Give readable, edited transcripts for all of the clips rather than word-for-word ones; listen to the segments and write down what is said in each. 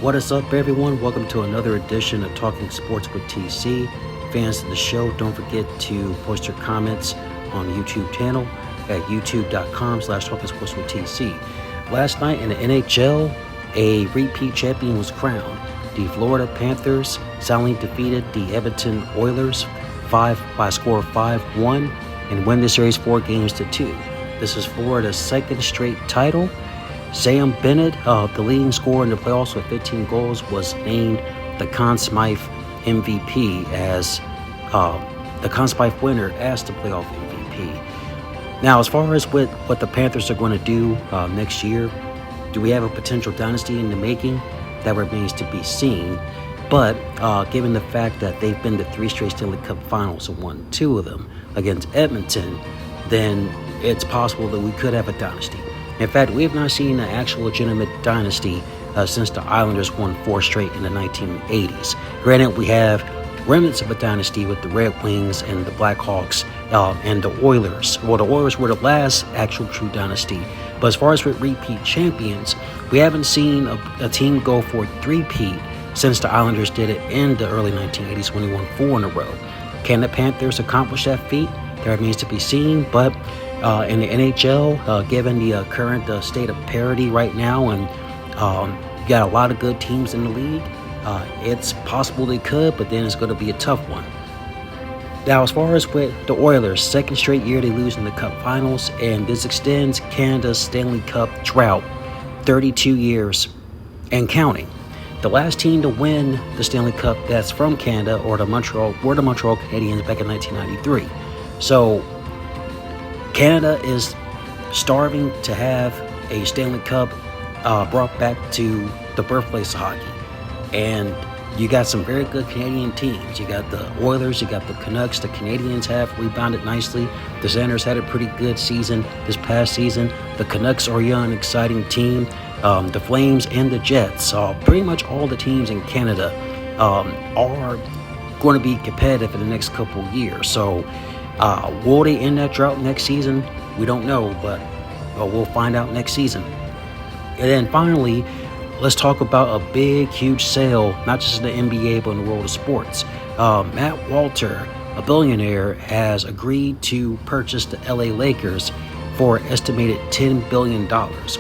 What is up, everyone? Welcome to another edition of Talking Sports with TC. Fans of the show, don't forget to post your comments on the YouTube channel at youtube.com/talkingsportswithtc. Last night in the NHL, a repeat champion was crowned. The Florida Panthers soundly defeated the Edmonton Oilers by a score of 5-1 and win the series 4-2. This is Florida's second straight title. Sam Bennett, the leading scorer in the playoffs with 15 goals, was named the Conn Smythe MVP as the Conn Smythe winner as the playoff MVP. Now, as far as what the Panthers are going to do next year, do we have a potential dynasty in the making? That remains to be seen. But given the fact that they've been to 3 straight Stanley Cup finals and won 2 of them against Edmonton, then it's possible that we could have a dynasty. In fact, we have not seen an actual legitimate dynasty since the Islanders won 4 straight in the 1980s. Granted, we have remnants of a dynasty with the Red Wings and the Blackhawks and the Oilers. Well, the Oilers were the last actual true dynasty. But as far as with repeat champions, we haven't seen a team go for a three-peat since the Islanders did it in the early 1980s when they won 4 in a row. Can the Panthers accomplish that feat? That remains to be seen, but in the NHL, given the current state of parity right now, and you got a lot of good teams in the league, it's possible they could, but then it's going to be a tough one. Now, as far as with the Oilers, second straight year they lose in the Cup Finals, and this extends Canada's Stanley Cup drought 32 years and counting. The last team to win the Stanley Cup that's from Canada were the Montreal Canadiens back in 1993. So Canada is starving to have a Stanley Cup brought back to the birthplace of hockey. And you got some very good Canadian teams. You got the Oilers, you got the Canucks. The Canadians have rebounded nicely. The Senators had a pretty good season this past season. The Canucks are a young, exciting team. The Flames and the Jets, pretty much all the teams in Canada are going to be competitive in the next couple of years. So will they end that drought next season? We don't know, but we'll find out next season. And then finally, let's talk about a big, huge sale, not just in the NBA, but in the world of sports. Matt Walter, a billionaire, has agreed to purchase the LA Lakers for an estimated $10 billion,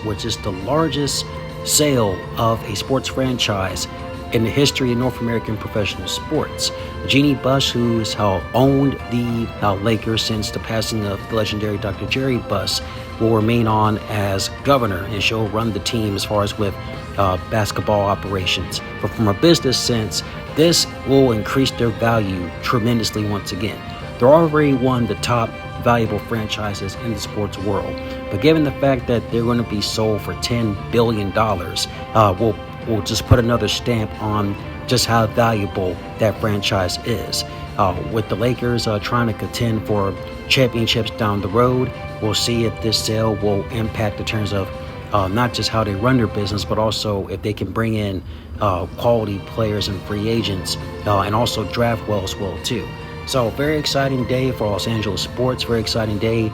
which is the largest sale of a sports franchise in the history of North American professional sports. Jeannie Buss, who's owned the Lakers since the passing of the legendary Dr. Jerry Buss, will remain on as governor, and she'll run the team as far as with basketball operations. But from a business sense, this will increase their value tremendously once again. They're already one of the top valuable franchises in the sports world. But given the fact that they're going to be sold for $10 billion, we'll just put another stamp on just how valuable that franchise is. With the Lakers trying to contend for championships down the road, we'll see if this sale will impact in terms of not just how they run their business, but also if they can bring in quality players and free agents, and also draft well as well too. So very exciting day for Los Angeles sports, very exciting day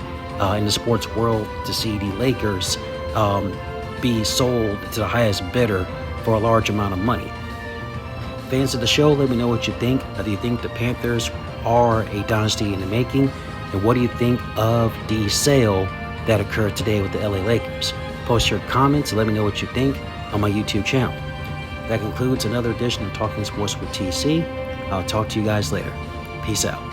in the sports world to see the Lakers be sold to the highest bidder for a large amount of money. Fans of the show, let me know what you think. Do you think the Panthers are a dynasty in the making? And what do you think of the sale that occurred today with the LA Lakers? Post your comments and let me know what you think on my YouTube channel. That concludes another edition of Talking Sports with TC. I'll talk to you guys later. Peace out.